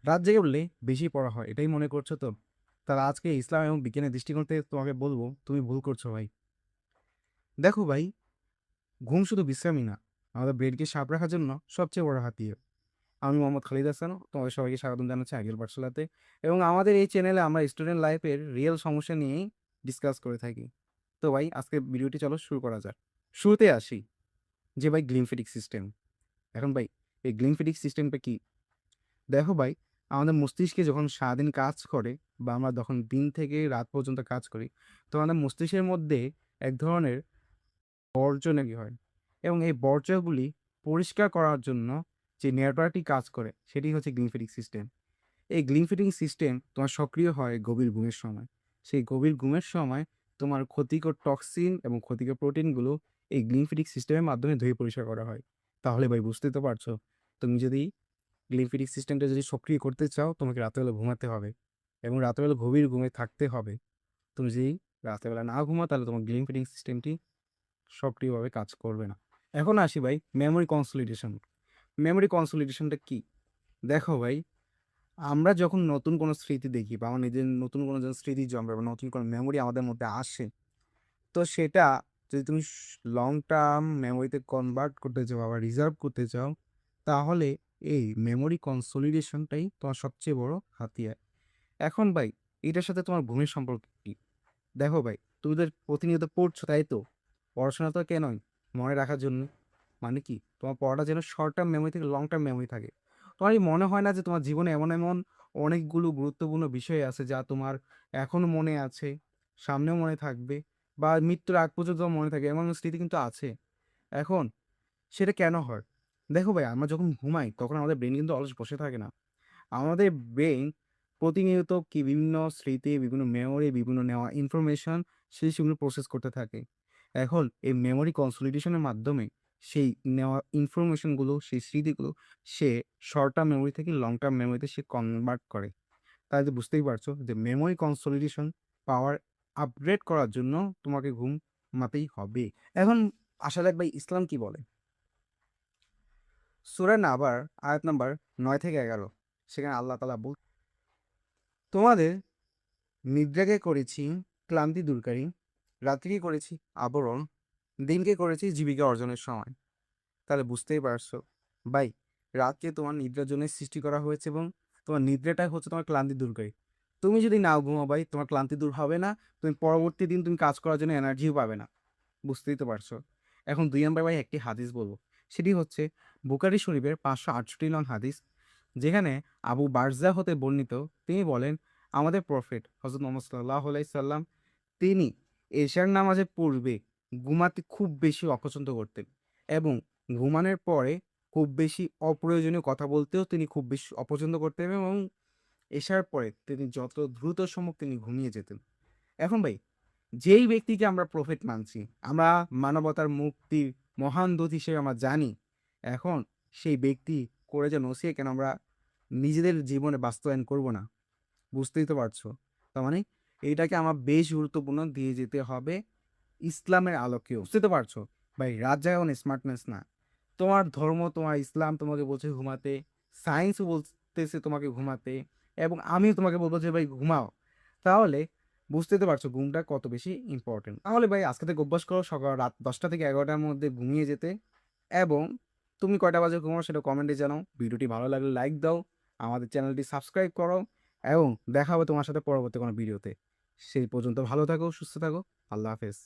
রাত জেগে উঠলে বেশি পড়া হয় এটাই মনে করছো তো? তাহলে আজকে ইসলাম এবং বিজ্ঞানের দৃষ্টিকোণ থেকে তোমাকে বলবো, তুমি ভুল করছো ভাই। দেখো ভাই, ঘুম শুধু বিশ্রামই না, আমাদের ব্রেনকে শার্প রাখার জন্য সবচেয়ে বড় হাতিয়ার। আমি মোহাম্মদ খালিদ হাসান, তোমাদের সবাইকে স্বাগতম জানাচ্ছি আইডিয়াল পাঠশালাতে। এবং আমাদের এই চ্যানেলে আমরা স্টুডেন্ট লাইফের রিয়েল সমস্যা নিয়েই ডিসকাস করে থাকি। তো ভাই, আজকে ভিডিওটি চলো শুরু করা যাক। শুরুতে আসি যে ভাই, গ্লিমফেটিক সিস্টেম। এখন ভাই, এই গ্লিমফেটিক সিস্টেমটা কি? দেখো ভাই, আমাদের মস্তিষ্কে যখন সারাদিন কাজ করে বা আমরা যখন দিন থেকে রাত পর্যন্ত কাজ করি, তো আমাদের মস্তিষ্কের মধ্যে এক ধরনের বর্জ্য নাকি হয়, এবং এই বর্জ্যগুলি পরিষ্কার করার জন্য যে নেটওয়ার্কটি কাজ করে সেটি হচ্ছে গ্লিমফেটিক সিস্টেম। এই গ্লিমফিটিং সিস্টেম তোমার সক্রিয় হয় গভীর ঘুমের সময়। সেই গভীর ঘুমের সময় তোমার ক্ষতিকর টক্সিন এবং ক্ষতিকর প্রোটিনগুলো এই গ্লিমফিটিক সিস্টেমের মাধ্যমে ধুয়ে পরিষ্কার করা হয়। তাহলে ভাই, বুঝতেই তো পারছো, তুমি যদি গ্লিমফিটিক সিস্টেমটা যদি সক্রিয় করতে চাও, তোমাকে রাতেরবেলা ঘুমাতে হবে এবং রাতেরবেলা গভীর ঘুমে থাকতে হবে। তুমি যদি রাতেরবেলা না ঘুমাও, তাহলে তোমার গ্লিমফিটিং সিস্টেমটি সক্রিয়ভাবে কাজ করবে না। এখন আসি ভাই, মেমোরি কনসলিডেশন। মেমোরি কনসলিডেশনটা কি? দেখো ভাই, আমরা যখন নতুন কোনো স্মৃতি দেখি বা আমার নিজের নতুন কোনো যখন স্মৃতি জন্মায় বা নতুন কোনো মেমোরি আমাদের মধ্যে আসে, তো সেটা যদি তুমি লং টার্ম মেমোরিতে কনভার্ট করতে চাও বা রিজার্ভ করতে চাও, তাহলে এই মেমোরি কনসলিডেশনটাই তোমার সবচেয়ে বড় হাতিয়ার। এখন ভাই, এটার সাথে তোমার ঘুমের সম্পর্ক কি? দেখো ভাই, তুমি তো প্রতিনিয়ত পড়ছো, তাই তো? পড়াশোনা তো নয়, মনে রাখার জন্য। মানে কি, তোমার পড়াটা যেন শর্ট টার্ম মেমোরি থেকে লং টার্ম মেমোরি থাকে। তোমার এই মনে হয় না যে তোমার জীবনে এমন এমন অনেকগুলো গুরুত্বপূর্ণ বিষয় আছে যা তোমার এখনো মনে আছে, সামনেও মনে থাকবে, বা মৃত্যুর আগ পর্যন্ত মনে থাকে, এমন স্মৃতি কিন্তু আছে। এখন সেটা কেন হয়? দেখো ভাই, আমরা যখন ঘুমাই তখন আমাদের ব্রেন কিন্তু অলস বসে থাকে না। আমাদের ব্রেন প্রতিনিয়ত কি বিভিন্ন স্মৃতি, বিভিন্ন মেমোরি, বিভিন্ন নেওয়া ইনফরমেশন সেগুলো প্রসেস করতে থাকে। এখন এই মেমোরি কনসলিডেশনের মাধ্যমে সেই নেওয়া ইনফরমেশনগুলো, সেই স্মৃতিগুলো সে শর্ট টার্ম মেমোরি থেকে লং টার্ম মেমোরিতে সে কনভার্ট করে। তাই তো বুঝতেই পারছো যে মেমোরি কনসলিডেশন পাওয়ার আপগ্রেড করার জন্য তোমাকে ঘুমাতেই হবে। এখন আসা যাক ভাই, ইসলাম কি বলে। সূরা নাবার আয়াত নাম্বার 9 থেকে 11, সেখানে আল্লাহ তাআলা বল, তোমাদের নিদ্রাকে করেছি ক্লান্তি দূরকারী, রাত্রিকে করেছি আবরণ, দিনকে করেছি জীবিকা অর্জনের সময়। তাহলে বুঝতেই পারছো ভাই, রাতকে তোমার নিদ্রার জন্য সৃষ্টি করা হয়েছে এবং তোমার নিদ্রাটাই হচ্ছে তোমার ক্লান্তি দূরকারী। তুমি যদি নাও ঘুমাও ভাই, তোমার ক্লান্তি দূর হবে না, তুমি পরবর্তী দিন তুমি কাজ করার জন্য এনার্জিও পাবে না। বুঝতেই তো পারছো। এখন 2 নম্বর ভাই, একটি হাদিস বলবো। সেটি হচ্ছে বুখারী শরীফের 568 নং হাদিস, যেখানে আবু বারজা হতে বর্ণিত। তিনি বলেন, আমাদের প্রফেট হযরত মুহাম্মদ সাল্লাল্লাহু আলাইহি সাল্লাম তিনি এশার নামাজের পূর্বে ঘুমাতে খুব বেশি অপছন্দ করতেন, এবং ঘুমানোর পরে খুব বেশি অপ্রয়োজনীয় কথা বলতেও তিনি খুব বেশি অপছন্দ করতেন, এবং এশার পরে তিনি যত দ্রুত সম্ভব তিনি ঘুমিয়ে যেতেন। এখন ভাই, যেই ব্যক্তিকে আমরা প্রফেট মানছি, আমরা মানবতার মুক্তির মহান দূত হিসেবে আমরা জানি, এখন সেই ব্যক্তি করে যে নসিহত কেন আমরা নিজেদের জীবনে বাস্তবায়ন করব না? বুঝতেই তো পারছো। তার মানে এইটাকে আমার বেশ গুরুত্বপূর্ণ দিয়ে যেতে হবে ইসলামের আলোকেও। বুঝতে তো পারছো ভাই, রাত জাগা কোনো স্মার্টনেস না। তোমার ধর্ম, তোমার ইসলাম তোমাকে বলছে ঘুমাতে, সায়েন্সও বলতেছে তোমাকে ঘুমাতে, এবং আমিও তোমাকে বলবো যে ভাই ঘুমাও। তাহলে বুঝতে তো পারছো ঘুমটা কত বেশি ইম্পর্টেন্ট। তাহলে ভাই, আজকে থেকে অভ্যাস করো সকাল রাত 10টা থেকে 11টার মধ্যে ঘুমিয়ে যেতে। এবং তুমি কয়টা বাজে ঘুমাও সেটা কমেন্টে জানাও। ভিডিওটি ভালো লাগলে লাইক দাও, আমাদের চ্যানেলটি সাবস্ক্রাইব করো, এবং দেখা হবে তোমার সাথে পরবর্তী কোনো ভিডিওতে। সেই পর্যন্ত ভালো থাকো, সুস্থ থাকো। আল্লাহ হাফেজ।